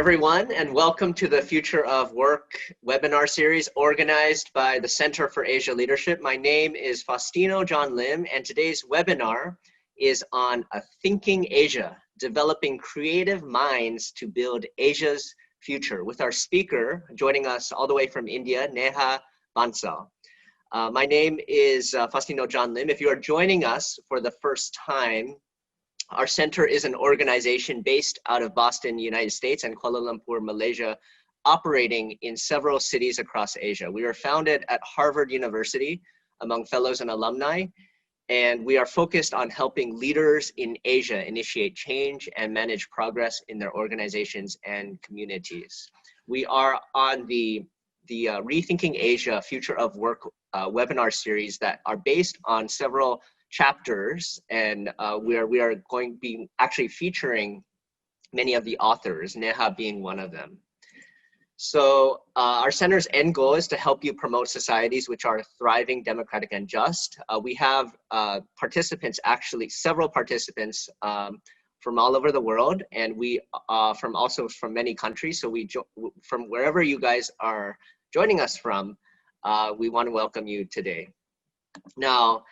everyone, and welcome to the Future of Work webinar series organized by the Center for Asia Leadership. My name is Faustino John Lim, and today's webinar is on Thinking Asia, Developing Creative Minds to Build Asia's Future, with our speaker joining us all the way from India, Neha Bansal. My name is Faustino John Lim. If you are joining us for the first time, our center is an organization based out of Boston, United States, and Kuala Lumpur, Malaysia, operating in several cities across Asia. We were founded at Harvard University among fellows and alumni, and we are focused on helping leaders in Asia initiate change and manage progress in their organizations and communities. We are on the Rethinking Asia Future of Work webinar series that are based on several chapters, and we are going to be actually featuring many of the authors, Neha being one of them. So our center's end goal is to help you promote societies which are thriving, democratic, and just. We have participants, actually several participants from all over the world, and we also from many countries. So from wherever you guys are joining us from, we want to welcome you today. Now,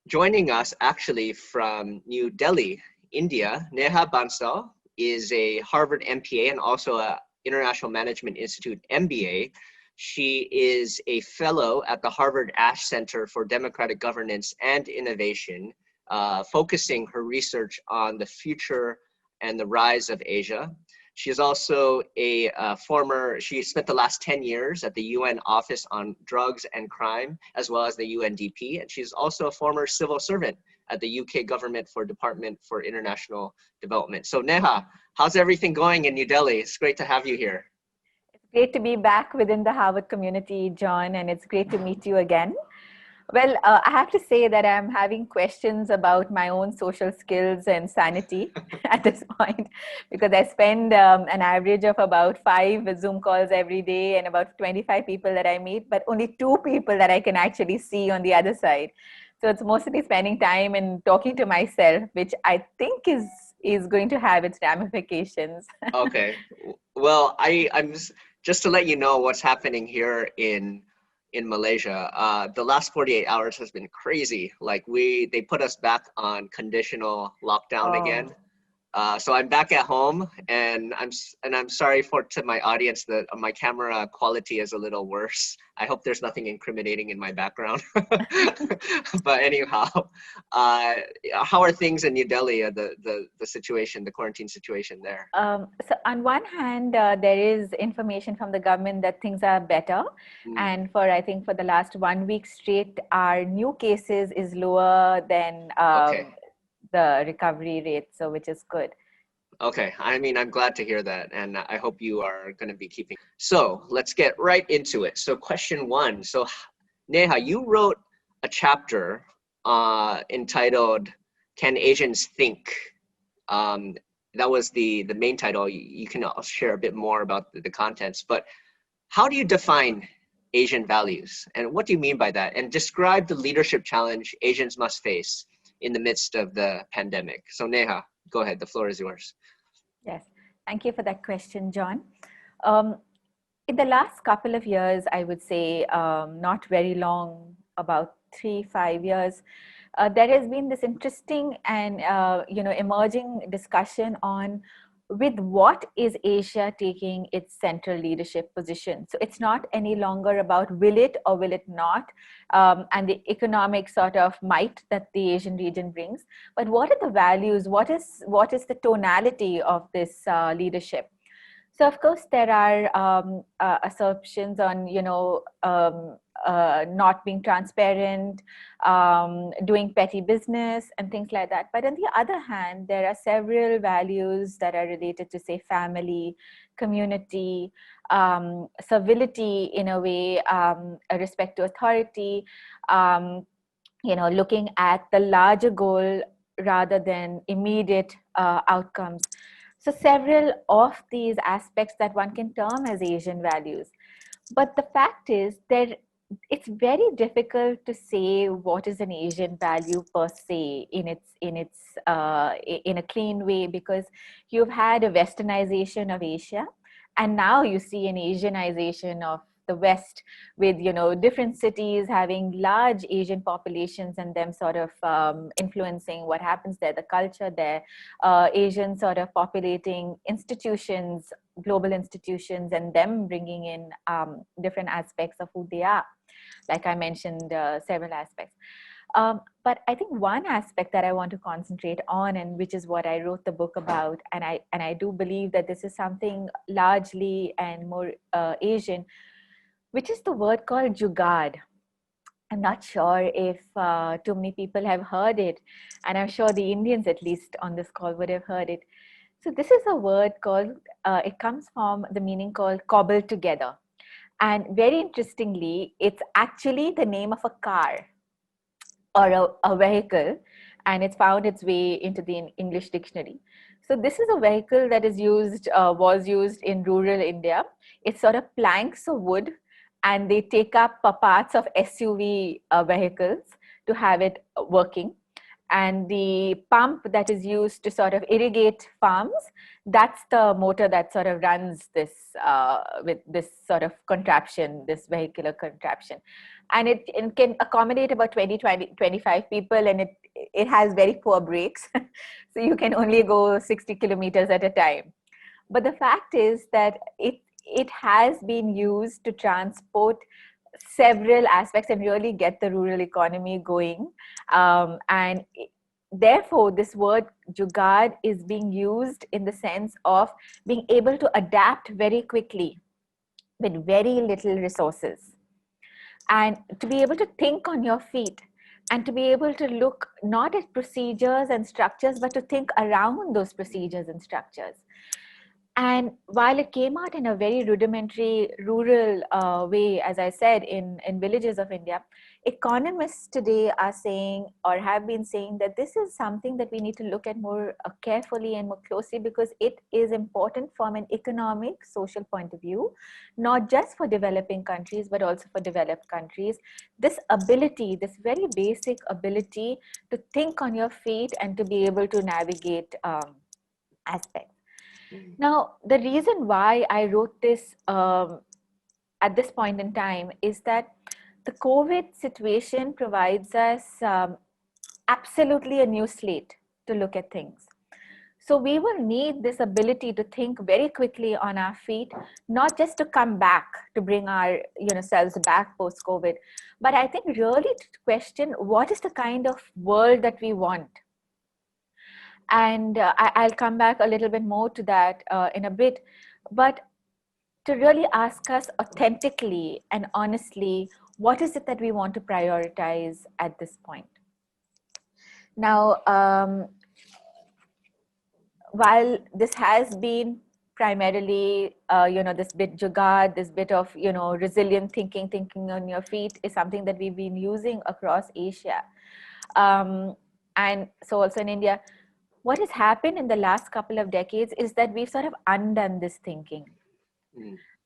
joining us actually from New Delhi, India, Neha Bansal is a Harvard MPA and also an International Management Institute MBA. She is a fellow at the Harvard Ash Center for Democratic Governance and Innovation, focusing her research on the future and the rise of Asia. She is also she spent the last 10 years at the UN Office on Drugs and Crime, as well as the UNDP. And she's also a former civil servant at the UK government for Department for International Development. So Neha, how's everything going in New Delhi? It's great to have you here. It's great to be back within the Harvard community, John, and it's great to meet you again. Well, I have to say that I'm having questions about my own social skills and sanity at this point, because I spend an average of about 5 Zoom calls every day and about 25 people that I meet, but only 2 people that I can actually see on the other side. So it's mostly spending time and talking to myself, which I think is going to have its ramifications. Okay. Well, I'm just to let you know what's happening here in Malaysia. The last 48 hours has been crazy. Like they put us back on conditional lockdown again. So I'm back at home, and I'm sorry to my audience that my camera quality is a little worse. I hope there's nothing incriminating in my background. But anyhow, how are things in New Delhi? The situation, the quarantine situation there. So on one hand, there is information from the government that things are better, and I think for the last 1 week straight, our new cases is lower than the recovery rate, so which is good. Okay, I mean, I'm glad to hear that, and I hope you are going to be keeping. So let's get right into it. So question 1. So Neha, you wrote a chapter entitled "Can Asians Think?" That was the main title. You can share a bit more about the contents, but how do you define Asian values, and what do you mean by that? And describe the leadership challenge Asians must face in the midst of the pandemic. So Neha, go ahead, the floor is yours. Yes, thank you for that question, John. In the last couple of years, I would say not very long, about 3-5 years, there has been this interesting and emerging discussion on with what is Asia taking its central leadership position. So it's not any longer about will it or will it not, and the economic sort of might that the Asian region brings, but what are the values, what is the tonality of this leadership? So of course there are assumptions on not being transparent, doing petty business and things like that. But on the other hand, there are several values that are related to, say, family, community, civility in a way, respect to authority, looking at the larger goal rather than immediate outcomes. So several of these aspects that one can term as Asian values. But the fact is it's very difficult to say what is an Asian value per se in a clean way, because you've had a westernization of Asia And now you see an Asianization of the West, with different cities having large Asian populations and them sort of influencing what happens there, the culture there, Asians sort of populating institutions, global institutions, and them bringing in different aspects of who they are. Like I mentioned, several aspects. But I think one aspect that I want to concentrate on, and which is what I wrote the book about, and I do believe that this is something largely and more Asian, which is the word called jugaad. I'm not sure if too many people have heard it, and I'm sure the Indians, at least on this call, would have heard it. So this is a word called, it comes from the meaning called cobbled together. And very interestingly, it's actually the name of a car or a vehicle, and it's found its way into the English dictionary. So this is a vehicle that is used, was used in rural India. It's sort of planks of wood, and they take up parts of SUV vehicles to have it working. And the pump that is used to sort of irrigate farms, that's the motor that sort of runs this with this sort of contraption, this vehicular contraption. And it can accommodate about 25 people, and it has very poor brakes. So you can only go 60 kilometers at a time. But the fact is that it has been used to transport several aspects and really get the rural economy going. And therefore, this word jugaad is being used in the sense of being able to adapt very quickly with very little resources, and to be able to think on your feet, and to be able to look not at procedures and structures, but to think around those procedures and structures. And while it came out in a very rudimentary rural way, as I said, in villages of India, economists today are saying, or have been saying, that this is something that we need to look at more carefully and more closely, because it is important from an economic, social point of view, not just for developing countries, but also for developed countries. This ability, this very basic ability to think on your feet and to be able to navigate aspects. Now, the reason why I wrote this at this point in time is that the COVID situation provides us absolutely a new slate to look at things. So we will need this ability to think very quickly on our feet, not just to come back, to bring our selves back post-COVID, but I think really to question what is the kind of world that we want. And I'll come back a little bit more to that in a bit, but to really ask us authentically and honestly, what is it that we want to prioritize at this point? Now, while this has been primarily, this bit jugaad, this bit of, resilient thinking on your feet is something that we've been using across Asia. And so also in India, what has happened in the last couple of decades is that we've sort of undone this thinking.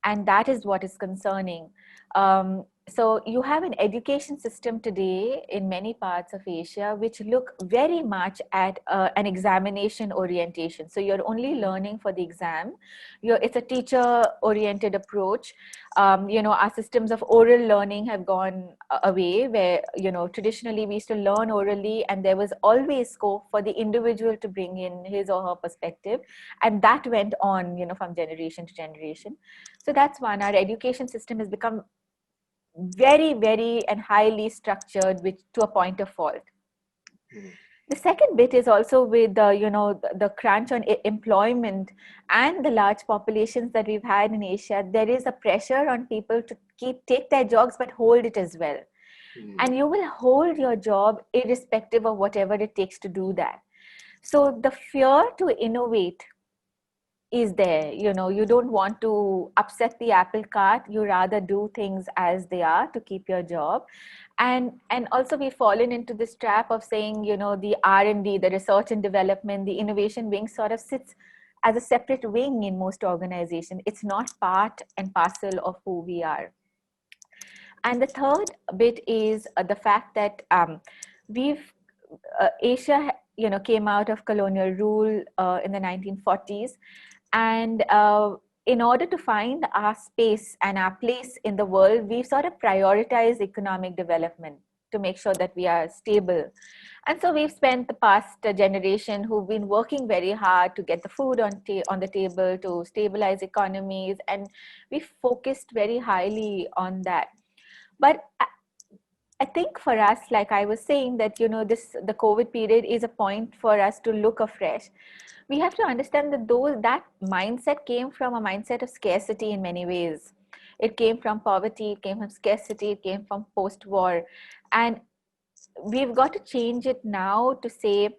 And that is what is concerning. So you have an education system today in many parts of Asia which look very much at an examination orientation. So you're only learning for the exam. It's a teacher-oriented approach. Our systems of oral learning have gone away, where traditionally we used to learn orally, and there was always scope for the individual to bring in his or her perspective, and that went on from generation to generation. So that's one. Our education system has become very, very and highly structured, which to a point of fault. The second bit is also with the crunch on employment and the large populations that we've had in Asia. There is a pressure on people to take their jobs but hold it as well. And you will hold your job irrespective of whatever it takes to do that. So the fear to innovate is there. You don't want to upset the apple cart. You rather do things as they are to keep your job. And also we've fallen into this trap of saying, the R&D, the research and development, the innovation wing sort of sits as a separate wing in most organizations. It's not part and parcel of who we are. And the third bit is the fact that Asia, came out of colonial rule in the 1940s. And in order to find our space and our place in the world, we've sort of prioritized economic development to make sure that we are stable. And so we've spent the past generation who've been working very hard to get the food on the table, to stabilize economies, and we focused very highly on that. But I think for us, like I was saying, that the COVID period is a point for us to look afresh. We have to understand that that mindset came from a mindset of scarcity in many ways. It came from poverty, it came from scarcity, it came from post-war, and we've got to change it now to say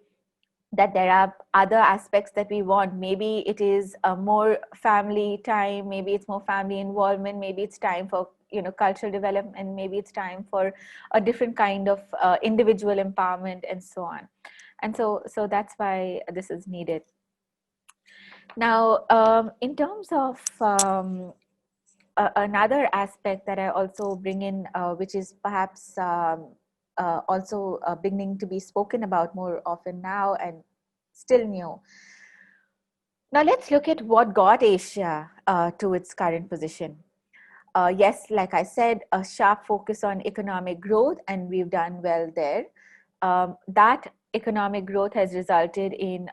that there are other aspects that we want. Maybe it is a more family time, maybe it's more family involvement, maybe it's time for cultural development, maybe it's time for a different kind of individual empowerment, and so on. And so that's why this is needed. Now, in terms of another aspect that I also bring in, which is perhaps also beginning to be spoken about more often now and still new. Now let's look at what got Asia to its current position. Yes, like I said, a sharp focus on economic growth, and we've done well there. That economic growth has resulted in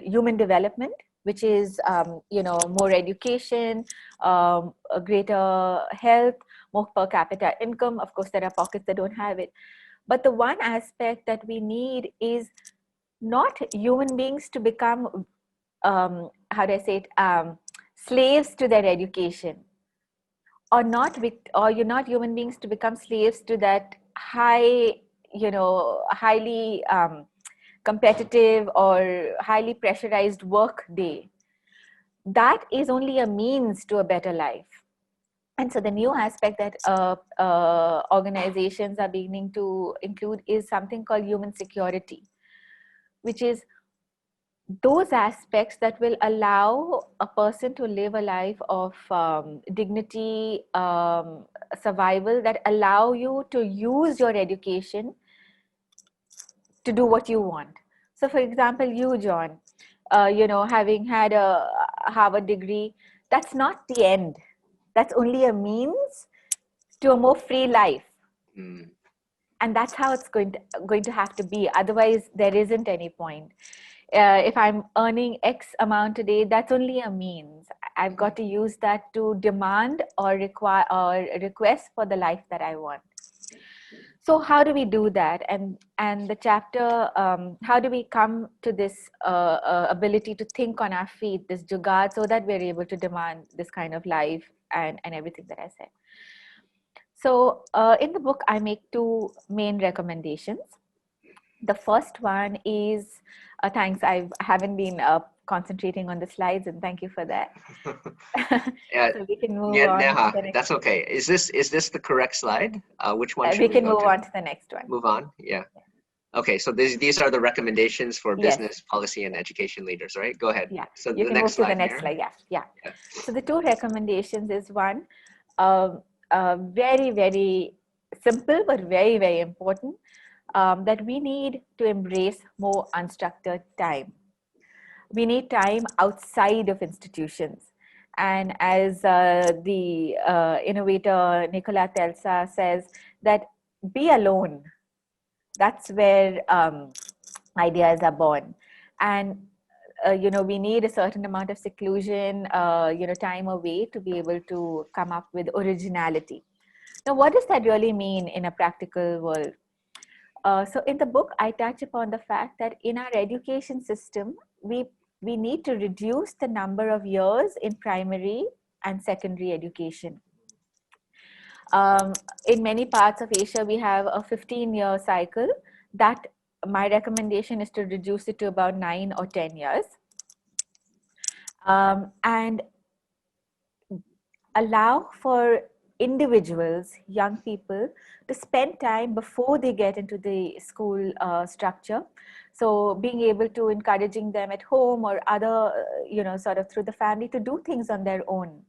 human development, which is more education, a greater health, more per capita income. Of course, there are pockets that don't have it. But the one aspect that we need is not human beings to become, how do I say it, slaves to their education, or you're not human beings to become slaves to that highly competitive or highly pressurized work day. That is only a means to a better life. And so the new aspect that organizations are beginning to include is something called human security, which is those aspects that will allow a person to live a life of dignity, survival, that allow you to use your education to do what you want. So for example, you, John, having had a Harvard degree, that's not the end. That's only a means to a more free life. Mm. And that's how it's going to have to be. Otherwise, there isn't any point. If I'm earning X amount a day, that's only a means. I've got to use that to demand or require or request for the life that I want. So how do we do that? And the chapter, how do we come to this ability to think on our feet, this jugaad, so that we're able to demand this kind of life and everything that I said. So in the book, I make two main recommendations. The first one is, thanks, I haven't been concentrating on the slides, and thank you for that. So we can move on. Neha, that's okay. Is this the correct slide? Which one should we can move on to the next one. Move on, yeah. Okay, so these are the recommendations for business, policy, and education leaders, right? Go ahead. Yeah, so you can move to the next slide, yeah. So the two recommendations is one, very, very simple, but very, very important, that we need to embrace more unstructured time. We need time outside of institutions. And as the innovator Nikola Tesla says, that be alone. That's where ideas are born. And we need a certain amount of seclusion, time away to be able to come up with originality. Now, what does that really mean in a practical world? So in the book, I touch upon the fact that in our education system, we need to reduce the number of years in primary and secondary education. In many parts of Asia, we have a 15-year cycle. That my recommendation is to reduce it to about 9 or 10 years. And allow for individuals, young people, to spend time before they get into the school structure. So being able to encouraging them at home or other, sort of through the family, to do things on their own.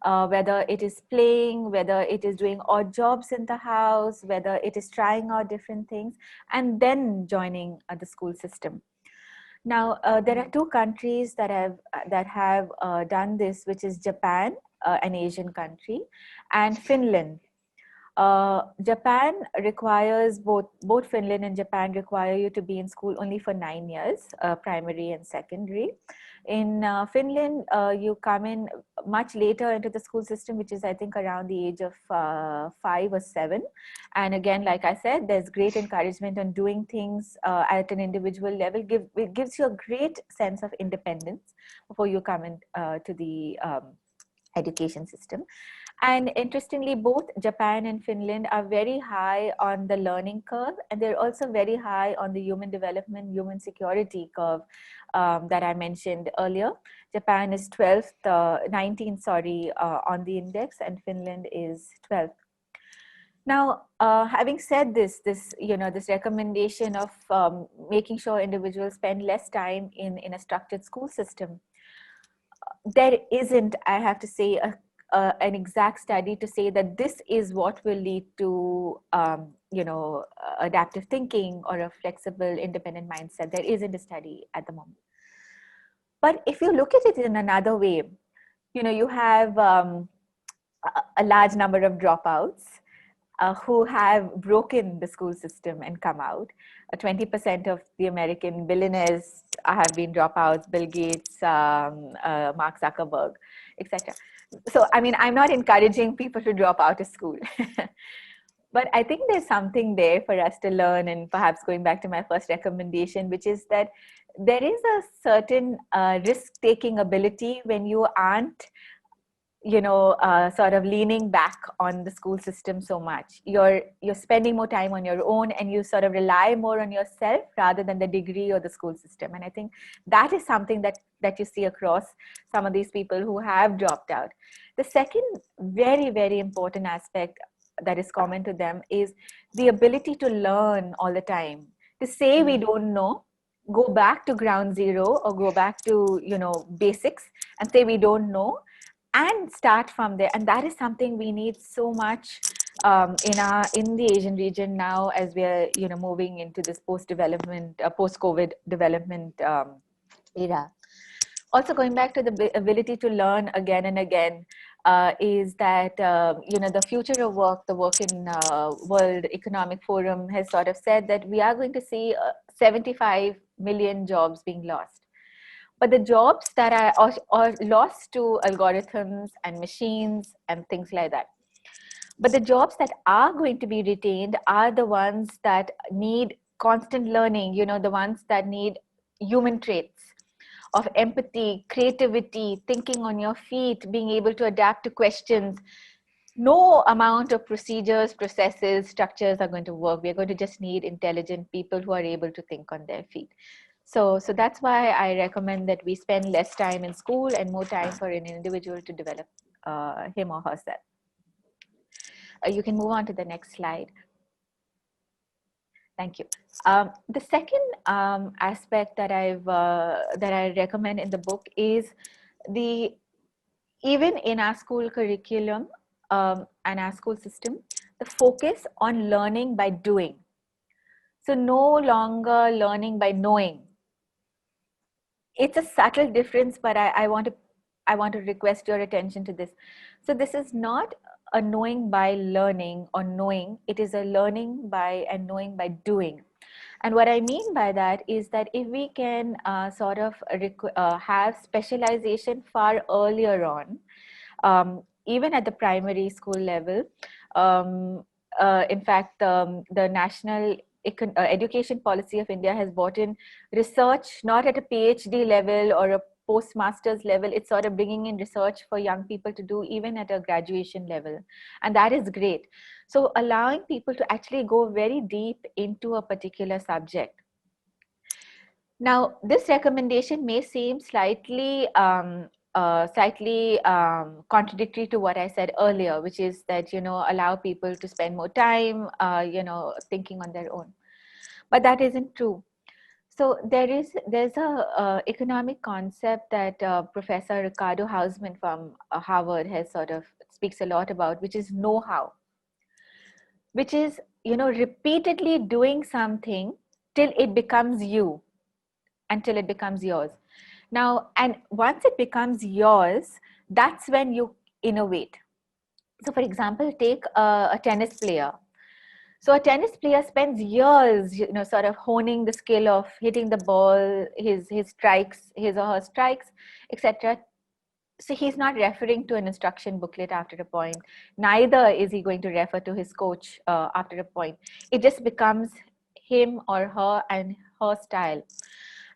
Whether it is playing, whether it is doing odd jobs in the house, whether it is trying out different things, and then joining the school system. Now, there are two countries that have done this, which is Japan, an Asian country, and Finland. Japan requires both Finland and Japan require you to be in school only for 9 years, primary and secondary. In Finland, you come in much later into the school system, which is I think around the age of 5 or 7. And again, like I said, there's great encouragement on doing things at an individual level. It gives you a great sense of independence before you come in to the education system. And interestingly, both Japan and Finland are very high on the learning curve, and they're also very high on the human development, human security curve that I mentioned earlier. Japan is 12th, 19th, sorry, on the index, and Finland is 12th. Now, having said this recommendation of making sure individuals spend less time in a structured school system, there isn't, I have to say, an exact study to say that this is what will lead to adaptive thinking or a flexible, independent mindset. There isn't a study at the moment. But if you look at it in another way, you have a large number of dropouts who have broken the school system and come out. 20% of the American billionaires have been dropouts, Bill Gates, Mark Zuckerberg, etc. So, I mean, I'm not encouraging people to drop out of school. But I think there's something there for us to learn, and perhaps going back to my first recommendation, which is that there is a certain risk-taking ability when you aren't sort of leaning back on the school system so much. You're spending more time on your own, and you sort of rely more on yourself rather than the degree or the school system. And I think that is something that you see across some of these people who have dropped out. The second very, very important aspect that is common to them is the ability to learn all the time. To say we don't know, go back to ground zero or go back to basics and say we don't know, and start from there. And that is something we need so much in the Asian region now, as we are moving into this post-COVID development era. Also, going back to the ability to learn again and again, is that the future of work, the Work in World Economic Forum has sort of said that we are going to see 75 million jobs being lost. But the jobs that are lost to algorithms and machines and things like that. But the jobs that are going to be retained are the ones that need constant learning, the ones that need human traits of empathy, creativity, thinking on your feet, being able to adapt to questions. No amount of procedures, processes, structures are going to work. We're going to just need intelligent people who are able to think on their feet. So that's why I recommend that we spend less time in school and more time for an individual to develop him or herself. You can move on to the next slide. Thank you. The second aspect that I recommend in the book is even in our school curriculum and our school system, the focus on learning by doing. So no longer learning by knowing. It's a subtle difference, but I want to request your attention to this. So this is not a knowing by learning or knowing. It is a learning by and knowing by doing. And what I mean by that is that if we can sort of have specialization far earlier on, even at the primary school level, in fact, the National Education Policy of India has brought in research, not at a PhD level or a postmaster's level. It's sort of bringing in research for young people to do even at a graduation level. And that is great. So allowing people to actually go very deep into a particular subject. Now, this recommendation may seem slightly contradictory to what I said earlier, which is that, allow people to spend more time, thinking on their own. But that isn't true. So there's a economic concept that Professor Ricardo Hausman from Harvard has sort of speaks a lot about, which is know-how, which is, repeatedly doing something till it becomes you. until it becomes yours. Now, and once it becomes yours, that's when you innovate. So for example, take a tennis player. So a tennis player spends years, sort of honing the skill of hitting the ball, his strikes, his or her strikes, etc. So he's not referring to an instruction booklet after a point. Neither is he going to refer to his coach after a point. It just becomes him or her and her style.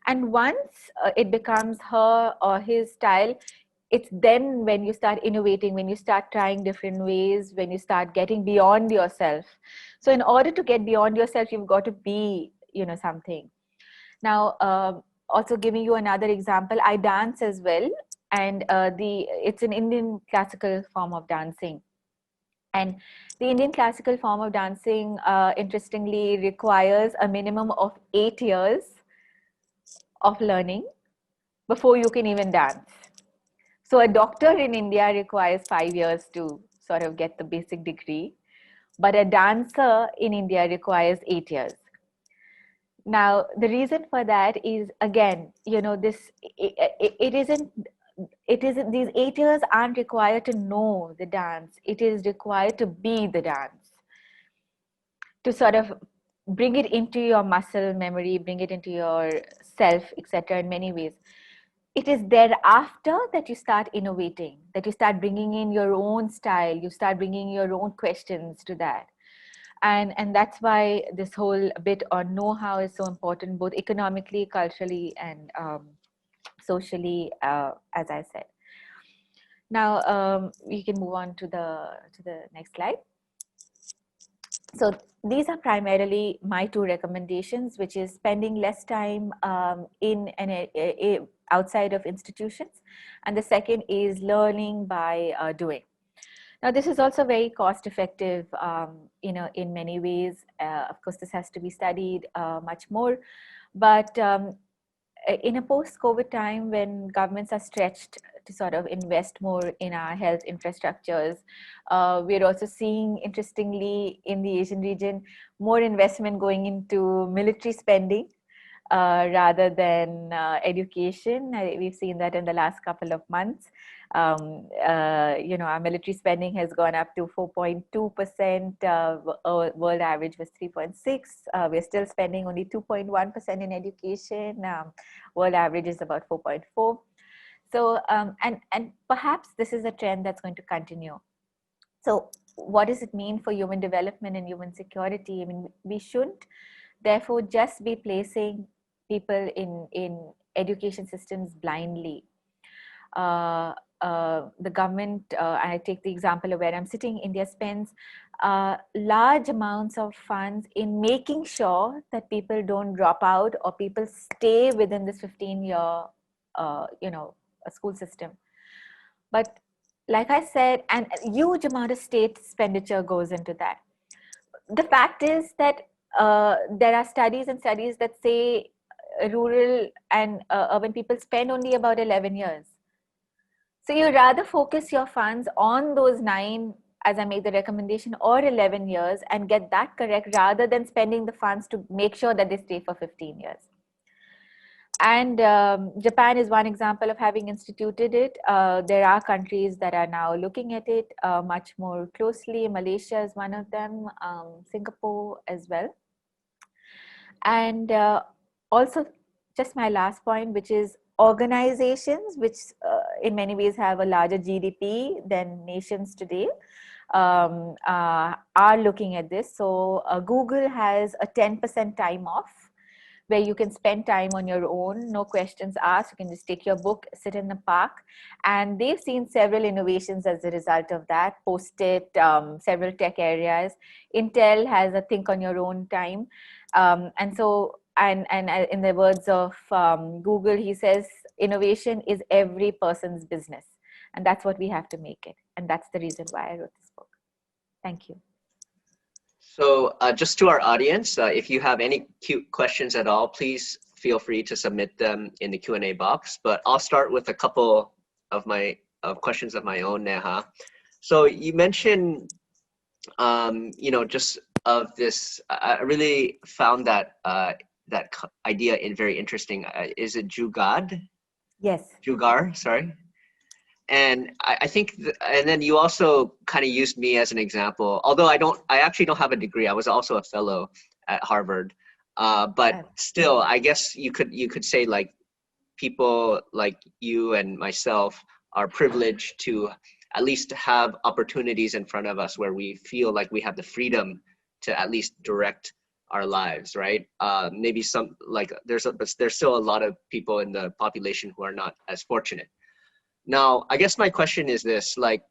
And once it becomes her or his style, it's then when you start innovating, when you start trying different ways, when you start getting beyond yourself. So in order to get beyond yourself, you've got to be, something. Now, also giving you another example, I dance as well, and it's an Indian classical form of dancing. And the Indian classical form of dancing, interestingly, requires a minimum of 8 years of learning before you can even dance. So a doctor in India requires 5 years to sort of get the basic degree, but a dancer in India requires 8 years. Now, the reason for that is, again, it isn't, these 8 years aren't required to know the dance. It is required to be the dance, to sort of bring it into your muscle memory, bring it into your self, etc. in many ways. It is thereafter that you start innovating, that you start bringing in your own style, you start bringing your own questions to that. And that's why this whole bit on know-how is so important, both economically, culturally, and socially, as I said. Now, we can move on to the next slide. So these are primarily my two recommendations, which is spending less time outside of institutions. And the second is learning by doing. Now, this is also very cost effective, in many ways. Of course, this has to be studied much more. But in a post-COVID time, when governments are stretched to sort of invest more in our health infrastructures, we're also seeing, interestingly, in the Asian region, more investment going into military spending rather than education. We've seen that in the last couple of months. Our military spending has gone up to 4.2%. World average was 3.6. We're still spending only 2.1% in education. World average is about 4.4. So, and perhaps this is a trend that's going to continue. So what does it mean for human development and human security? I mean, we shouldn't therefore just be placing people in education systems blindly. The government, I take the example of where I'm sitting, India spends large amounts of funds in making sure that people don't drop out or people stay within this 15-year, school system. But like I said, and a huge amount of state expenditure goes into that. The fact is that there are studies that say rural and urban people spend only about 11 years. So you rather focus your funds on those 9, as I make the recommendation, or 11 years and get that correct rather than spending the funds to make sure that they stay for 15 years. And Japan is one example of having instituted it. There are countries that are now looking at it much more closely. Malaysia is one of them, Singapore as well. And also, just my last point, which is organizations, which in many ways have a larger GDP than nations today, are looking at this. So Google has a 10% time off, where you can spend time on your own, no questions asked. You can just take your book, sit in the park. And they've seen several innovations as a result of that, Post-it, several tech areas. Intel has a think on your own time. And so, and in the words of Google, he says, innovation is every person's business. And that's what we have to make it. And that's the reason why I wrote this book. Thank you. So just to our audience, if you have any cute questions at all, please feel free to submit them in the Q&A box. But I'll start with a couple of questions of my own, Neha. So you mentioned, just of this, I really found that that idea in very interesting. Is it Jugad? Yes. Jugar, sorry. And I think, and then you also kind of used me as an example, although I actually don't have a degree. I was also a fellow at Harvard. But still, I guess you could say like people like you and myself are privileged to at least have opportunities in front of us where we feel like we have the freedom to at least direct our lives, right? Maybe some like but there's still a lot of people in the population who are not as fortunate. Now, I guess my question is this, like,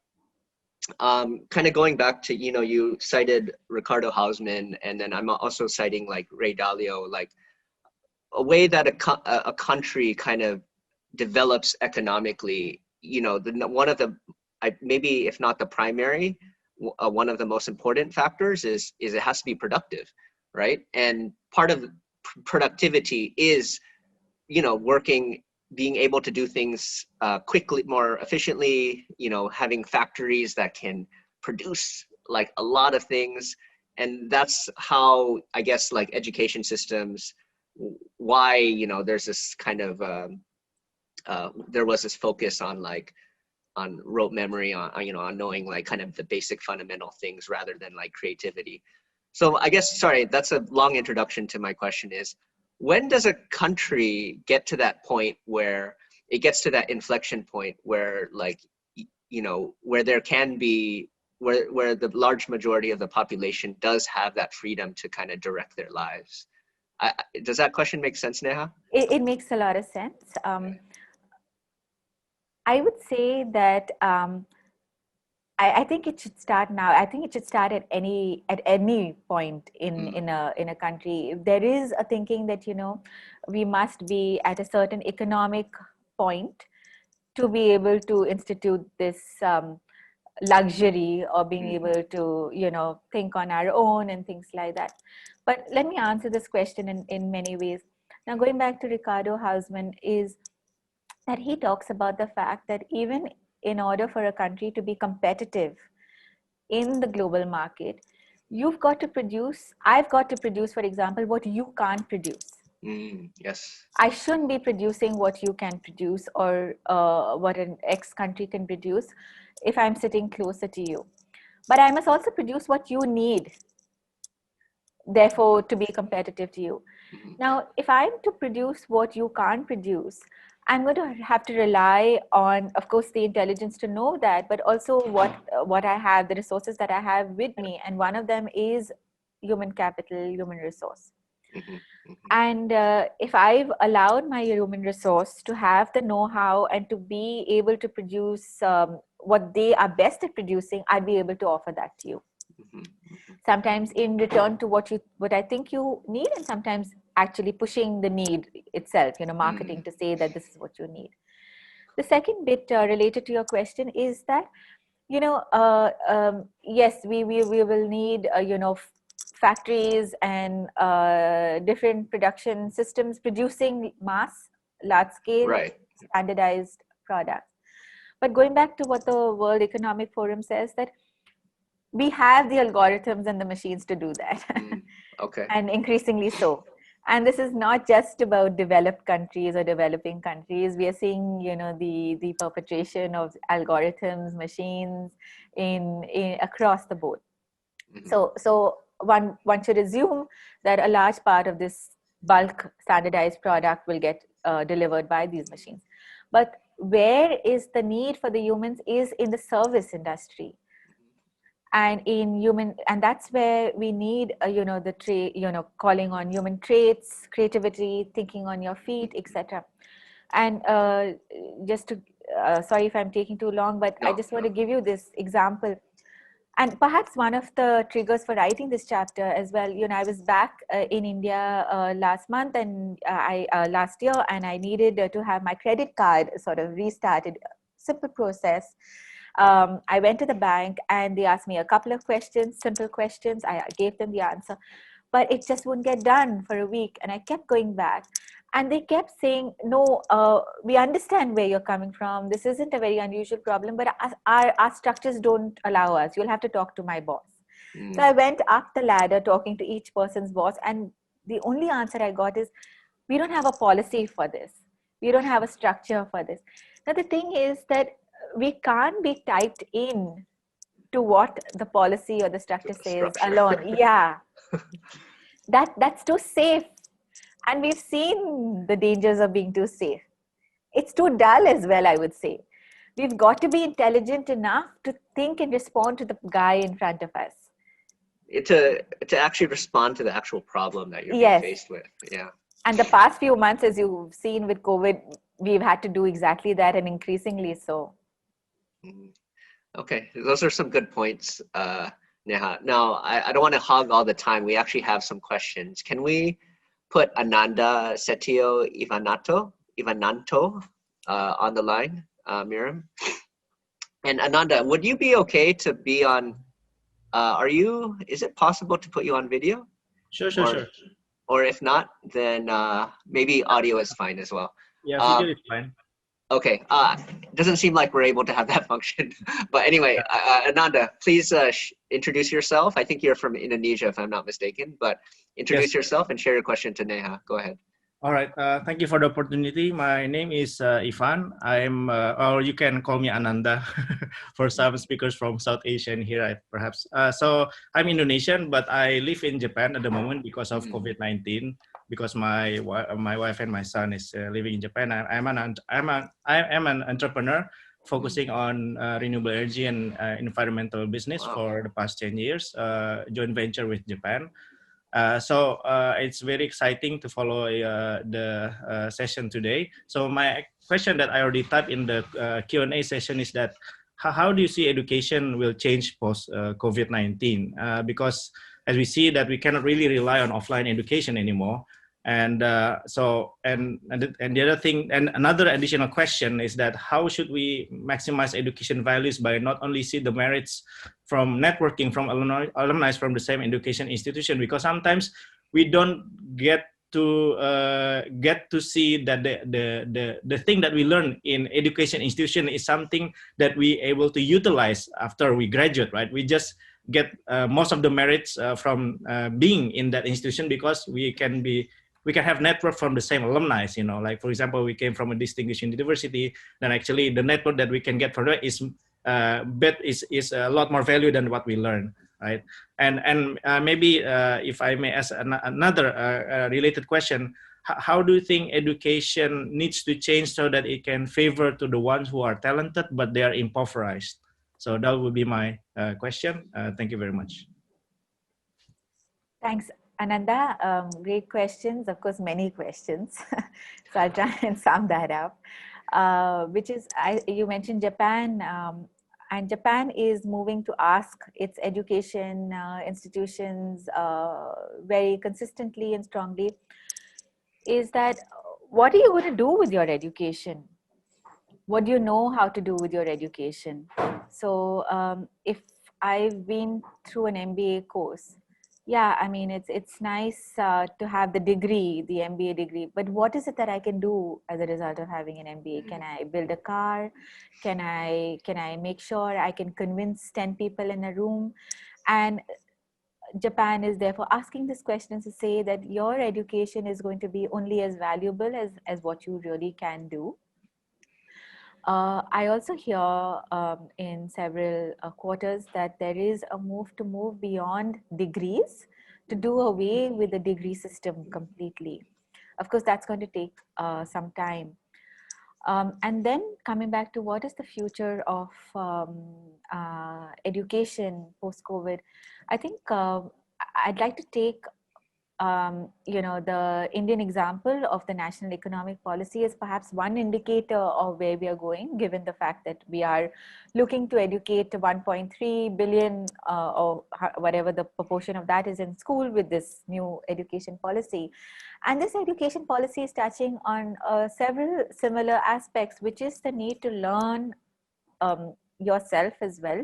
kind of going back to, you cited Ricardo Hausman, and then I'm also citing like Ray Dalio, like a way that a country kind of develops economically, one of the, maybe if not the primary, one of the most important factors is it has to be productive, right? And part of productivity is, working, being able to do things quickly, more efficiently, having factories that can produce like a lot of things. And that's how, I guess, like education systems, why, there's this kind of, there was this focus on like, on rote memory, on, on knowing like kind of the basic fundamental things rather than like creativity. So I guess, sorry, that's a long introduction to my question is, when does a country get to that point where it gets to that inflection point where like, where there can be, where the large majority of the population does have that freedom to kind of direct their lives? Does that question make sense, Neha? It makes a lot of sense. I would say that I think it should start now. I think it should start at any point in a country. There is a thinking that we must be at a certain economic point to be able to institute this luxury, or being able to think on our own and things like that. But let me answer this question in many ways. Now, going back to Ricardo Hausman, is that he talks about the fact that even in order for a country to be competitive in the global market, I've got to produce, for example, what you can't produce. Yes. I shouldn't be producing what you can produce, or what an X country can produce if I'm sitting closer to you. But I must also produce what you need, therefore, to be competitive to you. Now, if I'm to produce what you can't produce, I'm going to have to rely on, of course, the intelligence to know that, but also what I have, the resources that I have with me. And one of them is human capital, human resource. And if I've allowed my human resource to have the know-how and to be able to produce what they are best at producing, I'd be able to offer that to you. Sometimes in return to what I think you need, and sometimes actually pushing the need itself, marketing to say that this is what you need. The second bit related to your question is that, yes, we will need, factories and different production systems producing large scale, right, standardized products. But going back to what the World Economic Forum says, that we have the algorithms and the machines to do that. Okay. And increasingly so. And this is not just about developed countries or developing countries. We are seeing, the perpetration of algorithms, machines in across the board. So one should assume that a large part of this bulk standardized product will get delivered by these machines. But where is the need for the humans is in the service industry. And and that's where we need calling on human traits, creativity, thinking on your feet, etc. And just to sorry if I'm taking too long, but I just want to give you this example. And perhaps one of the triggers for writing this chapter as well, I was back in India last month and last year, and I needed to have my credit card sort of restarted. Simple process. I went to the bank and they asked me a couple of questions, simple questions. I gave them the answer, but it just wouldn't get done for a week. And I kept going back and they kept saying, no, we understand where you're coming from. This isn't a very unusual problem, but our structures don't allow us. You'll have to talk to my boss. So I went up the ladder talking to each person's boss, and the only answer I got is, we don't have a policy for this. We don't have a structure for this. Now, the thing is that we can't be typed in to what the policy or the structure says Structure. alone. Yeah, that's too safe. And we've seen the dangers of being too safe. It's too dull as well, I would say. We've got to be intelligent enough to think and respond to the guy in front of us. To actually respond to the actual problem that you're being Yes. faced with. Yeah. And the past few months, as you've seen with COVID, we've had to do exactly that, and increasingly so. Okay, those are some good points, Neha. Now, I don't want to hog all the time. We actually have some questions. Can we put Ananda Setio Ivananto on the line, Miriam? And Ananda, would you be okay to be on, is it possible to put you on video? Sure. Or if not, then maybe audio is fine as well. Yeah, video is fine. Okay, doesn't seem like we're able to have that function. But anyway, Ananda, please introduce yourself. I think you're from Indonesia, if I'm not mistaken, but introduce yourself and share your question to Neha. Go ahead. All right, thank you for the opportunity. My name is Ivan. I'm, or you can call me Ananda for some speakers from South Asia here, perhaps. So I'm Indonesian, but I live in Japan at the moment because of COVID-19. Because my wife and my son is living in Japan. I am an entrepreneur focusing on renewable energy and environmental business for the past 10 years, joint venture with Japan. So it's very exciting to follow the session today. So my question that I already typed in the Q&A session is that how do you see education will change post COVID-19? Because as we see that we cannot really rely on offline education anymore. And so the other thing, and another additional question is that how should we maximize education values by not only see the merits from networking from alumni from the same education institution, because sometimes we don't get to see that the thing that we learn in education institution is something that we able to utilize after we graduate, right? We just get most of the merits from being in that institution because we can have network from the same alumni, you know, like for example, we came from a distinguished university, then actually the network that we can get from that is a lot more value than what we learn, right? And maybe if I may ask another related question, how do you think education needs to change so that it can favor to the ones who are talented but they are impoverished? So that would be my question. Thank you very much. Thanks, Ananda. Great questions, of course, many questions. So I'll try and sum that up. Which is, you mentioned Japan, and Japan is moving to ask its education institutions very consistently and strongly, is that what are you going to do with your education? What do you know how to do with your education? So if I've been through an MBA course, yeah, I mean, it's nice to have the degree, the MBA degree, but what is it that I can do as a result of having an MBA? Can I build a car? Can I make sure I can convince 10 people in a room? And Japan is therefore asking this question to say that your education is going to be only as valuable as what you really can do. I also hear in several quarters that there is a move beyond degrees, to do away with the degree system completely. Of course, that's going to take some time. And then coming back to what is the future of education post-COVID, I think I'd like to take the Indian example of the national economic policy is perhaps one indicator of where we are going, given the fact that we are looking to educate 1.3 billion or whatever the proportion of that is in school with this new education policy. And this education policy is touching on several similar aspects, which is the need to learn yourself as well,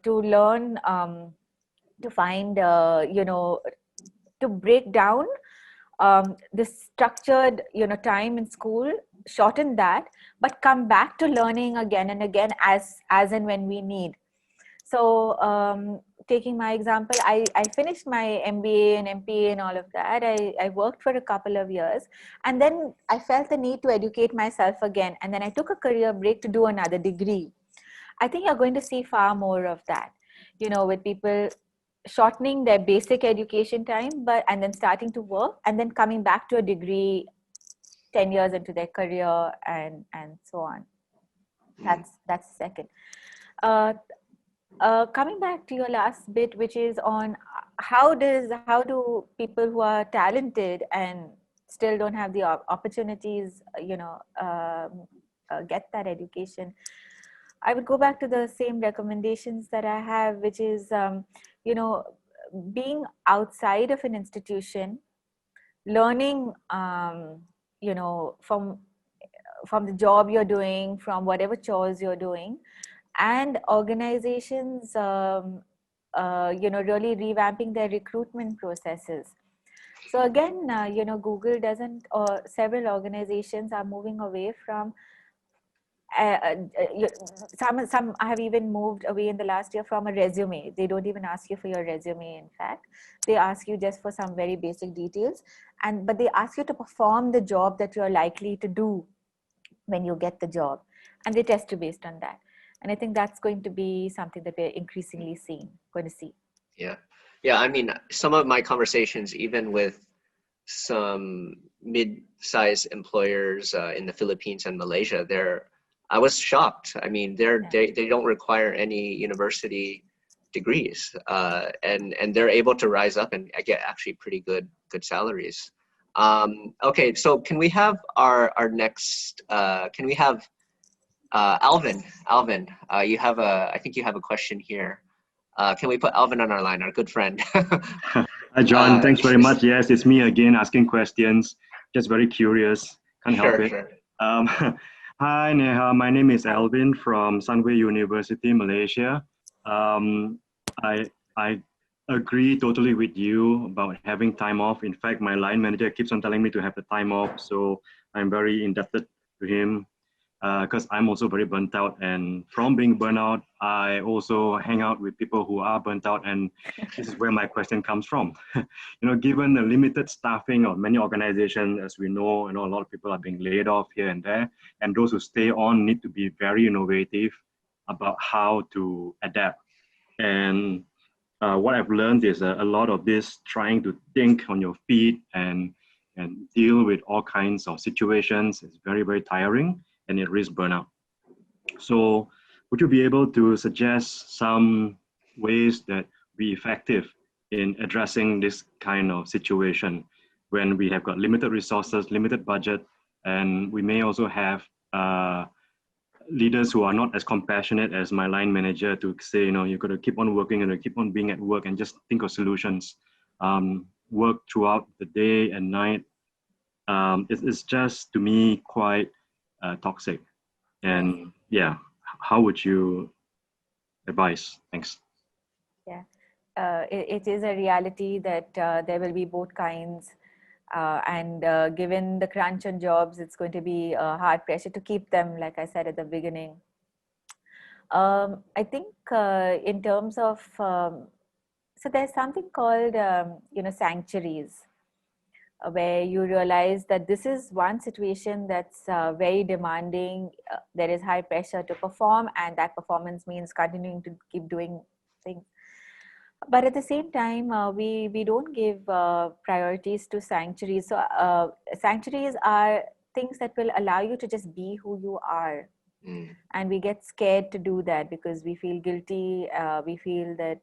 to learn, to find, to break down the structured, time in school, shorten that, but come back to learning again and again as and when we need. So taking my example, I finished my MBA and MPA and all of that. I worked for a couple of years, and then I felt the need to educate myself again. And then I took a career break to do another degree. I think you're going to see far more of that, with people shortening their basic education time, and then starting to work and then coming back to a degree 10 years into their career and so on. That's the second. Coming back to your last bit, which is on how do people who are talented and still don't have the opportunities, get that education. I would go back to the same recommendations that I have, which is, being outside of an institution, learning, from the job you're doing, from whatever chores you're doing, and organizations, really revamping their recruitment processes. So again, Google doesn't, or several organizations are moving away from, some have even moved away in the last year from a resume. They don't even ask you for your resume. In fact, they ask you just for some very basic details, but they ask you to perform the job that you're likely to do when you get the job, and they test you based on that. And I think that's going to be something that we're increasingly going to see. Yeah. I mean, some of my conversations, even with some mid-sized employers in the Philippines and Malaysia, I was shocked. I mean, they don't require any university degrees, and they're able to rise up and get actually pretty good salaries. Okay, so can we have our next? Can we have Alvin? Alvin, I think you have a question here. Can we put Alvin on our line, our good friend? Hi, John. Thanks very much. Yes, it's me again asking questions. Just very curious. Can't help it. Sure. Hi, Neha. My name is Alvin from Sunway University, Malaysia. I agree totally with you about having time off. In fact, my line manager keeps on telling me to have the time off. So I'm very indebted to him because I'm also very burnt out. And from being burnt out, I also hang out with people who are burnt out. And this is where my question comes from. Given the limited staffing of many organizations, as we know, a lot of people are being laid off here and there. And those who stay on need to be very innovative about how to adapt. And what I've learned is a lot of this trying to think on your feet and deal with all kinds of situations is very, very tiring, and it risks burnout. So would you be able to suggest some ways that be effective in addressing this kind of situation when we have got limited resources, limited budget, and we may also have leaders who are not as compassionate as my line manager to say, you've got to keep on working and keep on being at work and just think of solutions. Work throughout the day and night. It's just, to me, quite toxic. And yeah, how would you advise? Thanks. Yeah, it is a reality that there will be both kinds. And given the crunch on jobs, it's going to be hard pressure to keep them, like I said at the beginning. I think in terms of, so there's something called, sanctuaries, where you realize that this is one situation that's very demanding. There is high pressure to perform, and that performance means continuing to keep doing things. But at the same time, we don't give priorities to sanctuaries. So sanctuaries are things that will allow you to just be who you are. And we get scared to do that because we feel guilty. We feel that,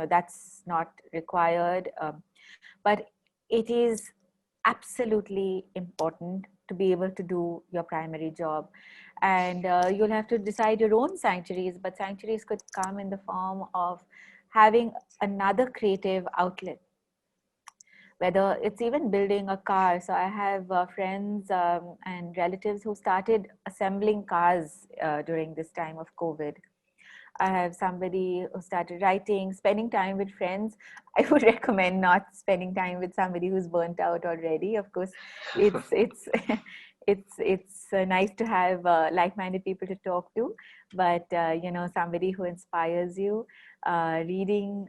that's not required. But it is absolutely important to be able to do your primary job. And you'll have to decide your own sanctuaries, but sanctuaries could come in the form of having another creative outlet, whether it's even building a car. So I have friends and relatives who started assembling cars during this time of COVID. I have somebody who started writing, spending time with friends. I would recommend not spending time with somebody who's burnt out already. Of course, it's it's nice to have like-minded people to talk to, but somebody who inspires you, reading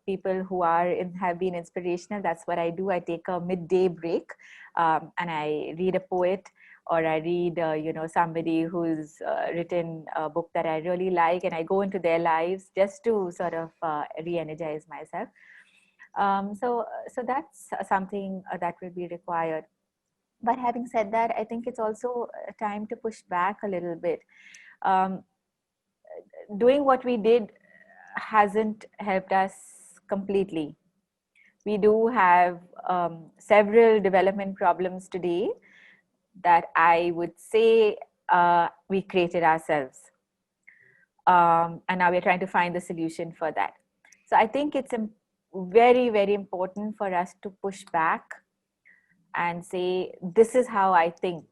people who have been inspirational. That's what I do. I take a midday break, and I read a poet, or I read somebody who's written a book that I really like, and I go into their lives just to sort of re-energize myself. So that's something that will be required. But having said that, I think it's also time to push back a little bit. Doing what we did hasn't helped us completely. We do have several development problems today that I would say we created ourselves. And now we're trying to find the solution for that. So I think it's very, very important for us to push back and say, this is how I think.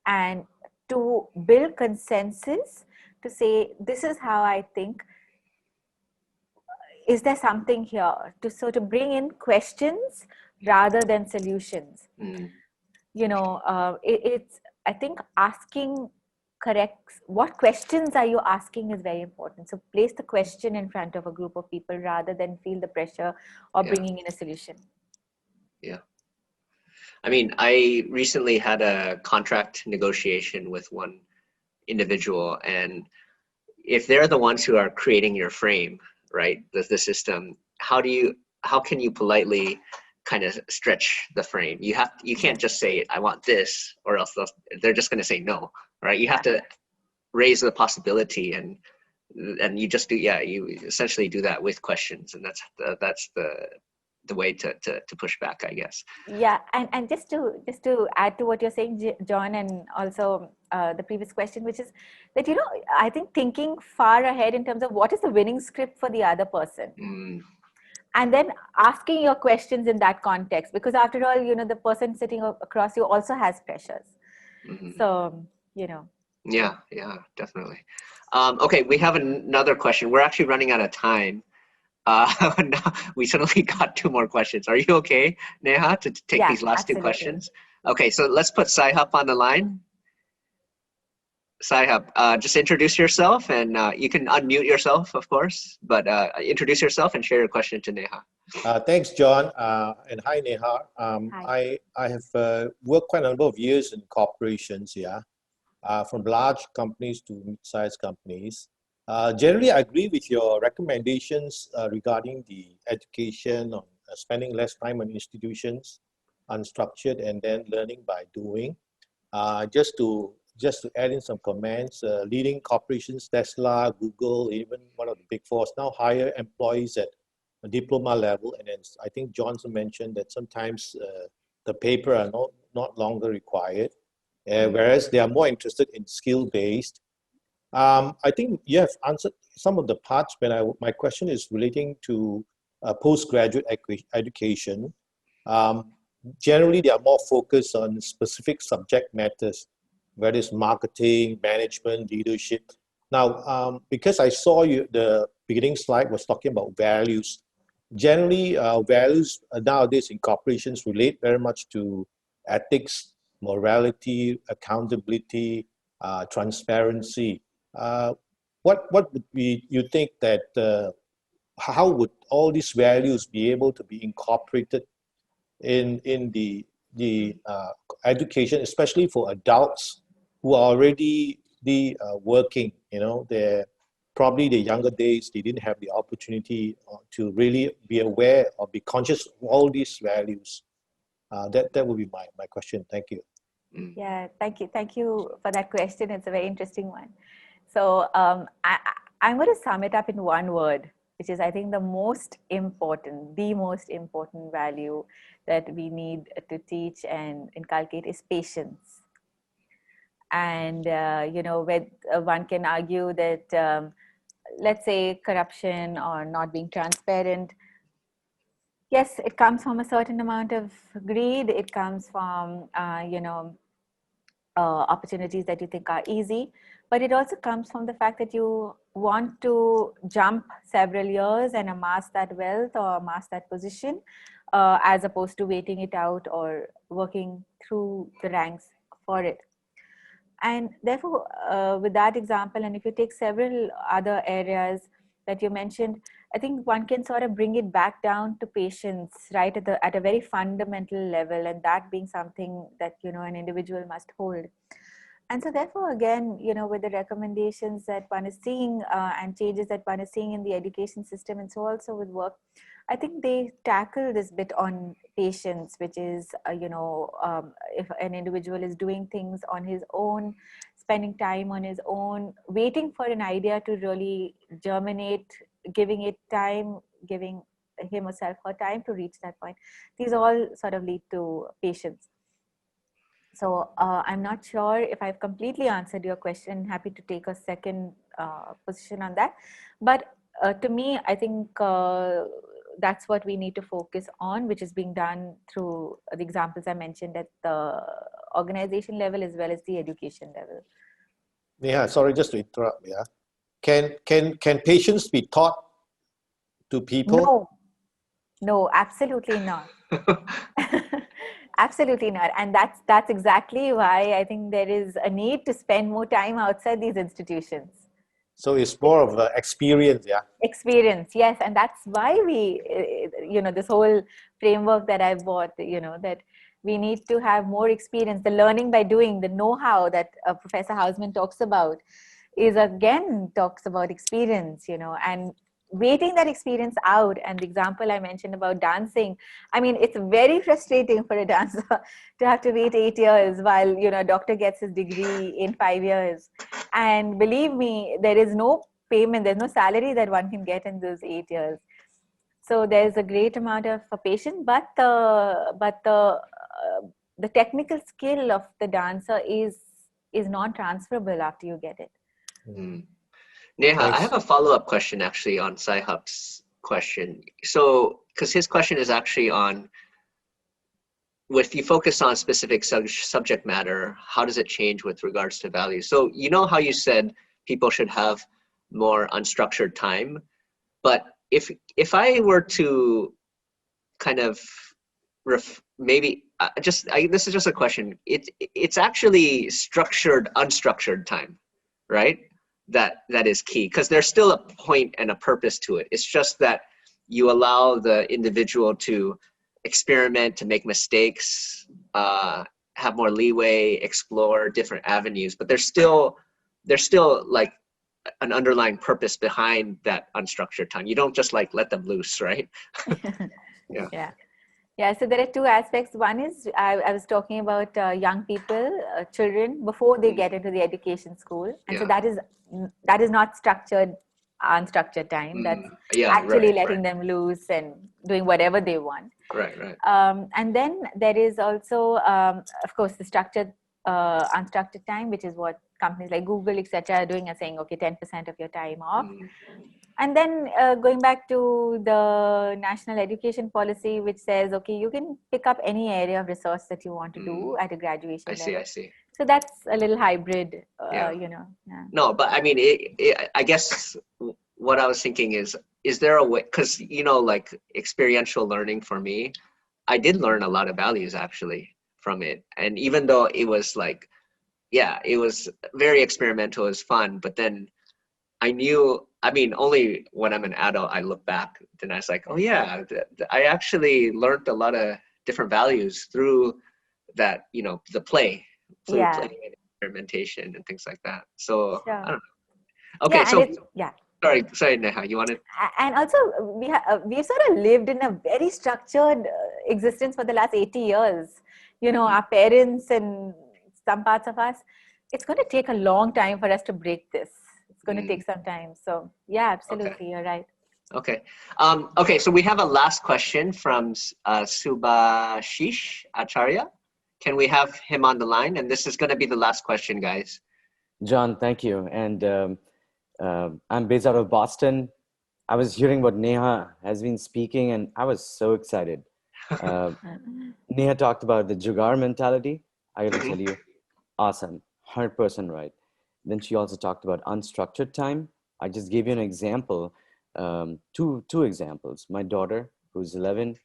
And to build consensus, to say, this is how I think. Is there something here? To sort of bring in questions rather than solutions. It's, I think, asking what questions are you asking is very important. So place the question in front of a group of people rather than feel the pressure of bringing in a solution. Yeah. I mean, I recently had a contract negotiation with one individual, and if they're the ones who are creating your frame, right, the system, how can you politely kind of stretch the frame? You can't just say, I want this, or else they're just going to say no, right? You have to raise the possibility, and you just do, you essentially do that with questions, and that's the way to push back, I guess. Yeah, and just to add to what you're saying, John, and also the previous question, which is that, I think thinking far ahead in terms of what is the winning script for the other person. And then asking your questions in that context, because after all, the person sitting across you also has pressures. So, Yeah, definitely. Okay, we have another question. We're actually running out of time. We suddenly got 2 more questions. Are you okay, Neha, to take these last absolutely. 2 questions? Okay, so let's put Saihab on the line. Saihab, just introduce yourself, and you can unmute yourself, of course, but introduce yourself and share your question to Neha. Thanks, John, and hi, Neha. Hi. I have worked quite a number of years in corporations, from large companies to mid-sized companies. Generally, I agree with your recommendations regarding the education on spending less time on institutions, unstructured, and then learning by doing. Just to add in some comments, leading corporations, Tesla, Google, even one of the big fours now hire employees at a diploma level, and then I think Johnson mentioned that sometimes the paper are not longer required, whereas they are more interested in skill-based. I think you have answered some of the parts, but my question is relating to postgraduate education. Generally, they are more focused on specific subject matters, whether it's marketing, management, leadership. Now, because I saw the beginning slide was talking about values. Generally, values nowadays in corporations relate very much to ethics, morality, accountability, transparency. What would be, you think that, how would all these values be able to be incorporated in the education, especially for adults who are already working? They're probably the younger days, they didn't have the opportunity to really be aware or be conscious of all these values. That would be my question. Thank you. Yeah, thank you for that question. It's a very interesting one. So I'm going to sum it up in one word, which is, I think, the most important value that we need to teach and inculcate is patience. And, one can argue that, let's say, corruption or not being transparent, yes, it comes from a certain amount of greed. It comes from, opportunities that you think are easy, but it also comes from the fact that you want to jump several years and amass that wealth or amass that position as opposed to waiting it out or working through the ranks for it. And therefore, with that example, and if you take several other areas that you mentioned, I think one can sort of bring it back down to patience, right, at a very fundamental level, and that being something that, you know, an individual must hold. And so therefore, again, you know, with the recommendations that one is seeing and changes that one is seeing in the education system, and so also with work, I think they tackle this bit on patience, which is, if an individual is doing things on his own, spending time on his own, waiting for an idea to really germinate, giving it time, giving him or herself her time to reach that point. These all sort of lead to patience. So I'm not sure if I've completely answered your question. Happy to take a second position on that. But to me, I think that's what we need to focus on, which is being done through the examples I mentioned at the organization level as well as the education level. Yeah, sorry, just to interrupt. Yeah, can patience be taught to people? No, absolutely not. Absolutely not. And that's exactly why I think there is a need to spend more time outside these institutions. So it's more of an experience, yeah. Experience, yes. And that's why we, this whole framework that I bought, that we need to have more experience. The learning by doing, the know-how that Professor Hausman talks about talks about experience, and waiting that experience out. And the example I mentioned about dancing, I mean, it's very frustrating for a dancer to have to wait 8 years while, a doctor gets his degree in 5 years. And believe me, there is no payment, there's no salary that one can get in those 8 years. So there's a great amount of patience, but the technical skill of the dancer is non-transferable after you get it. Mm. Neha, Thanks. I have a follow-up question actually on Sai-Hup's question. So, because his question is actually on, if you focus on specific subject matter, how does it change with regards to value? So, you know how you said people should have more unstructured time, but if I were to kind of this is just a question. It's actually structured, unstructured time, right? That is key, because there's still a point and a purpose to it. It's just that you allow the individual to experiment, to make mistakes, have more leeway, explore different avenues, but there's still like an underlying purpose behind that unstructured time. You don't just like let them loose, right? Yeah, so there are two aspects. One is I was talking about young people, children, before they get into the education school. And so that is not structured, unstructured time. That's actually letting them loose and doing whatever they want. Right. And then there is also, of course, the structured, unstructured time, which is what companies like Google, etc., are doing, are saying, okay, 10% of your time off. And then going back to the national education policy, which says, okay, you can pick up any area of research that you want to do at a graduation level. I see. So that's a little hybrid, No, but I mean, I guess what I was thinking is there a way, because, like experiential learning for me, I did learn a lot of values actually from it. And even though it was like, it was very experimental, it was fun, but then I knew, I mean, only when I'm an adult, I look back, then I was like, oh yeah, I actually learned a lot of different values through that, the play, through play and experimentation and things like that. So, I don't know. Okay, Sorry, Neha, you wanted? And also, we've sort of lived in a very structured existence for the last 80 years. Our parents and some parts of us, it's going to take a long time for us to break this. It's going to take some time. So yeah, absolutely. You're right. Okay. So we have a last question from Subhashish Acharya. Can we have him on the line? And this is going to be the last question, guys. John, thank you. And I'm based out of Boston. I was hearing what Neha has been speaking, and I was so excited. Neha talked about the Jugaad mentality. I got to tell you, awesome, 100% right. Then she also talked about unstructured time. I just gave you an example, two examples. My daughter, who's 11,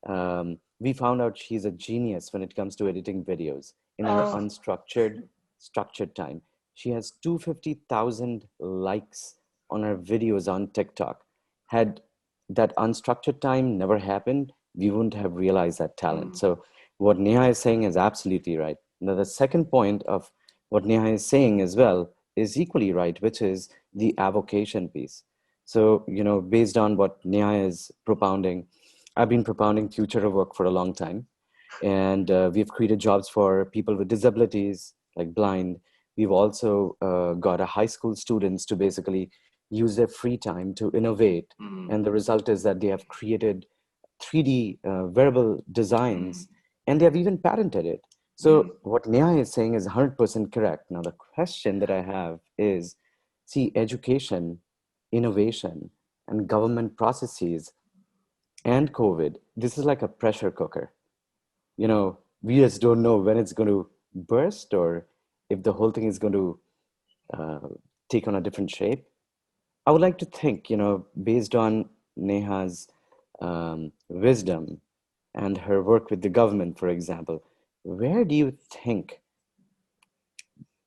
we found out she's a genius when it comes to editing videos in her unstructured, structured time. She has 250,000 likes on her videos on TikTok. Had that unstructured time never happened, we wouldn't have realized that talent. So what Neha is saying is absolutely right. Now, the second point of what Neha is saying as well is equally right, which is the avocation piece. So, based on what Neha is propounding, I've been propounding future of work for a long time. And we've created jobs for people with disabilities, like blind. We've also got a high school students to basically use their free time to innovate. And the result is that they have created 3D wearable designs, and they have even patented it. So what Neha is saying is 100% correct. Now, the question that I have is, see, education, innovation, and government processes and COVID, this is like a pressure cooker. We just don't know when it's going to burst or if the whole thing is going to take on a different shape. I would like to think, based on Neha's wisdom and her work with the government, for example, where do you think,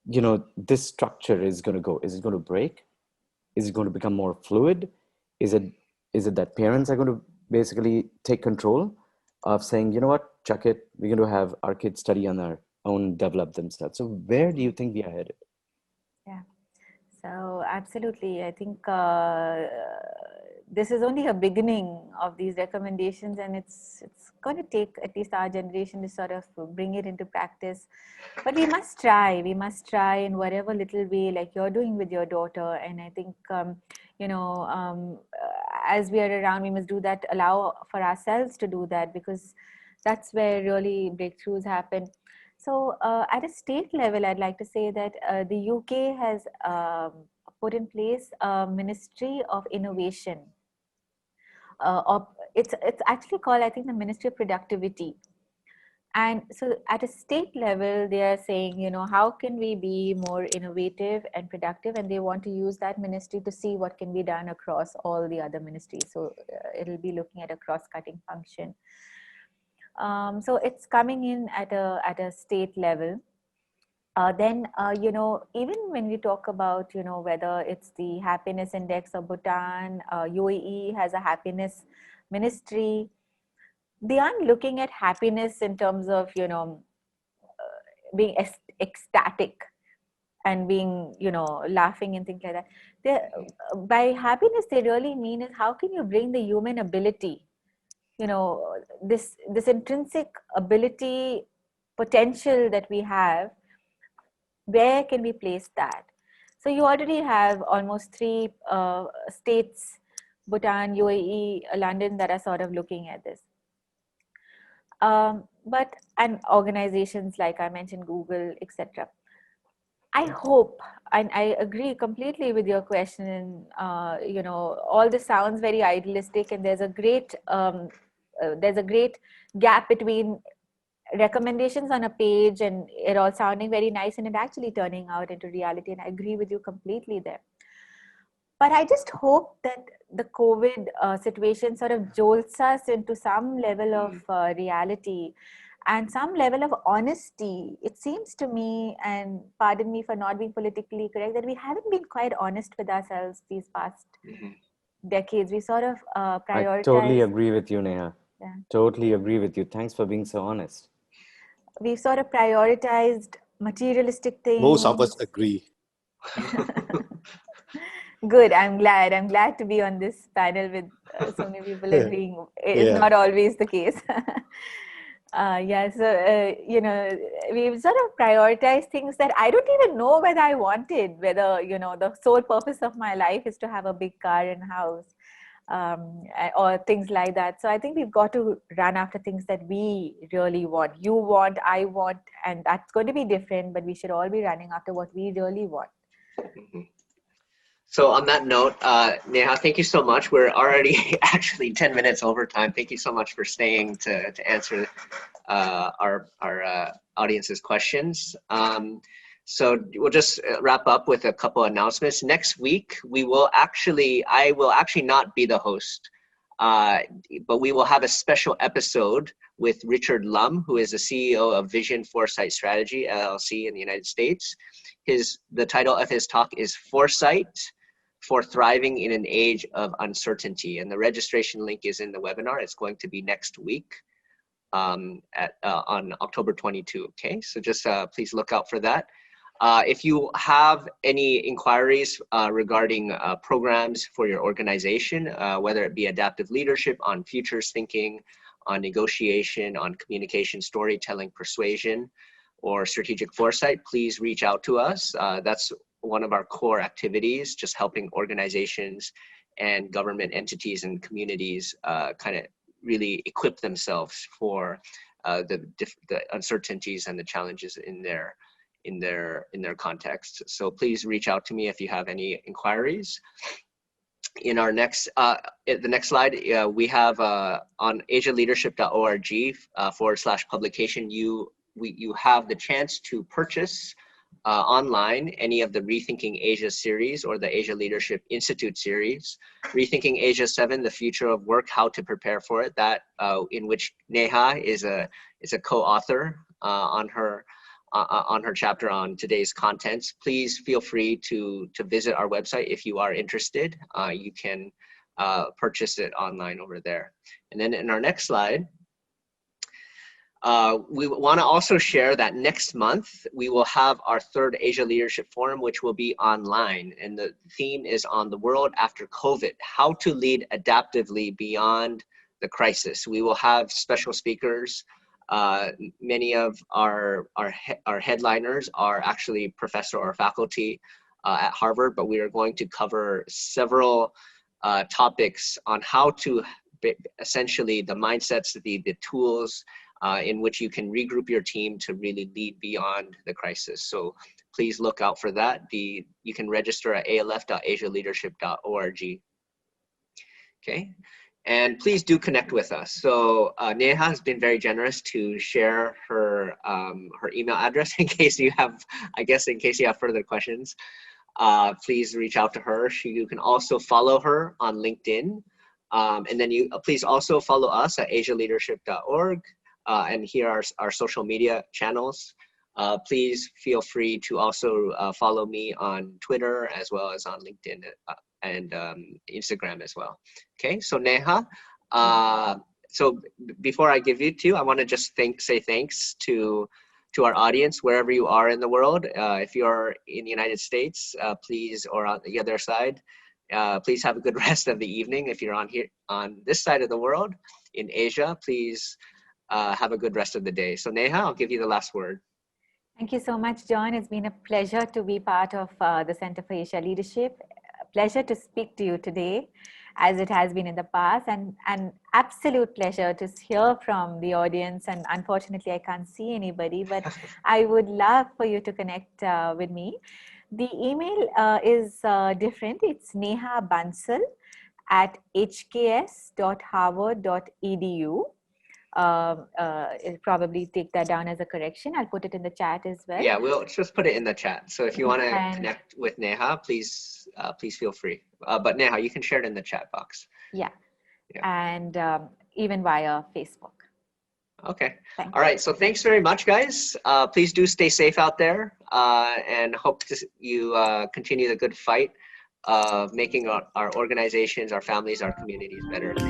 this structure is going to go? Is it going to break? Is it going to become more fluid? Is it that parents are going to basically take control of saying, you know what, chuck it, we're going to have our kids study on their own, develop themselves? So where do you think we are headed? Yeah. So absolutely, I think this is only a beginning of these recommendations, and it's going to take at least our generation to sort of bring it into practice. But we must try. We must try in whatever little way, like you're doing with your daughter. And I think as we are around, we must do that. Allow for ourselves to do that, because that's where really breakthroughs happen. So at a state level, I'd like to say that the UK has put in place a Ministry of Innovation. It's actually called, I think, the Ministry of Productivity. And so at a state level, they are saying, how can we be more innovative and productive? And they want to use that ministry to see what can be done across all the other ministries. So it'll be looking at a cross-cutting function. So it's coming in at a state level. Then, even when we talk about, whether it's the happiness index of Bhutan, UAE has a happiness ministry. They aren't looking at happiness in terms of, being ecstatic and being, laughing and things like that. By happiness, they really mean is how can you bring the human ability, this intrinsic ability, potential that we have, where can we place that? So you already have almost 3 states, Bhutan, UAE, London, that are sort of looking at this. And organizations like I mentioned, Google, etc. I hope, and I agree completely with your question. All this sounds very idealistic, and there's a great gap between recommendations on a page and it all sounding very nice and it actually turning out into reality. And I agree with you completely there. But I just hope that the COVID situation sort of jolts us into some level of reality and some level of honesty. It seems to me, and pardon me for not being politically correct, that we haven't been quite honest with ourselves these past decades. We sort of prioritize. I totally agree with you, Neha. Yeah. Totally agree with you. Thanks for being so honest. We've sort of prioritized materialistic things. Most of us agree. Good. I'm glad to be on this panel with so many people agreeing. It's not always the case. So, we've sort of prioritized things that I don't even know whether I wanted, whether, the sole purpose of my life is to have a big car and house, or things like that. So I think we've got to run after things that we really want. You want, I want, and that's going to be different, but we should all be running after what we really want. So on that note, Neha, thank you so much. We're already actually 10 minutes over time. Thank you so much for staying to answer our audience's questions. So we'll just wrap up with a couple announcements. Next week, I will actually not be the host. But we will have a special episode with Richard Lum, who is the CEO of Vision Foresight Strategy, LLC in the United States. The title of his talk is Foresight for Thriving in an Age of Uncertainty. And the registration link is in the webinar. It's going to be next week on October 22, okay? So just please look out for that. If you have any inquiries regarding programs for your organization, whether it be adaptive leadership, on futures thinking, on negotiation, on communication, storytelling, persuasion, or strategic foresight, please reach out to us. That's one of our core activities, just helping organizations and government entities and communities kind of really equip themselves for the uncertainties and the challenges in their context. So please reach out to me if you have any inquiries. In our next, the next slide, we have on asialeadership.org /publication, you have the chance to purchase online any of the Rethinking Asia series or the Asia Leadership Institute series. Rethinking Asia 7, The Future of Work, How to Prepare for It, that in which Neha is a co-author on her chapter on today's contents. Please feel free to visit our website if you are interested. You can purchase it online over there. And then in our next slide, we want to also share that next month we will have our third Asia Leadership Forum, which will be online. And the theme is on the world after COVID, how to lead adaptively beyond the crisis. We will have special speakers. Many of our headliners are actually professor or faculty at Harvard, but we are going to cover several topics on how to essentially the mindsets, the tools in which you can regroup your team to really lead beyond the crisis. So please look out for that. You can register at alf.asialeadership.org. Okay. And please do connect with us. So Neha has been very generous to share her email address in case you have, in case you have further questions. Please reach out to her. You can also follow her on LinkedIn. And then you please also follow us at asialeadership.org. And here are our social media channels. Please feel free to also follow me on Twitter as well as on LinkedIn and Instagram as well. Okay, so Neha, so before I give you to, I want to just say thanks to our audience wherever you are in the world. If you're in the United States, please, or on the other side, please have a good rest of the evening. If you're on this side of the world in Asia, please have a good rest of the day. So Neha, I'll give you the last word. Thank you so much, John. It's been a pleasure to be part of the Center for Asia Leadership. A pleasure to speak to you today, as it has been in the past, and an absolute pleasure to hear from the audience. And unfortunately, I can't see anybody, but I would love for you to connect with me. The email is different. It's Neha Bansal at hks.harvard.edu. Probably take that down as a correction. I'll put it in the chat as well. Yeah, we'll just put it in the chat. So if you want to connect with Neha, please feel free. But Neha, you can share it in the chat box. Yeah. And even via Facebook. Okay. All right. So thanks very much, guys. Please do stay safe out there, and hope you continue the good fight of making our organizations, our families, our communities better.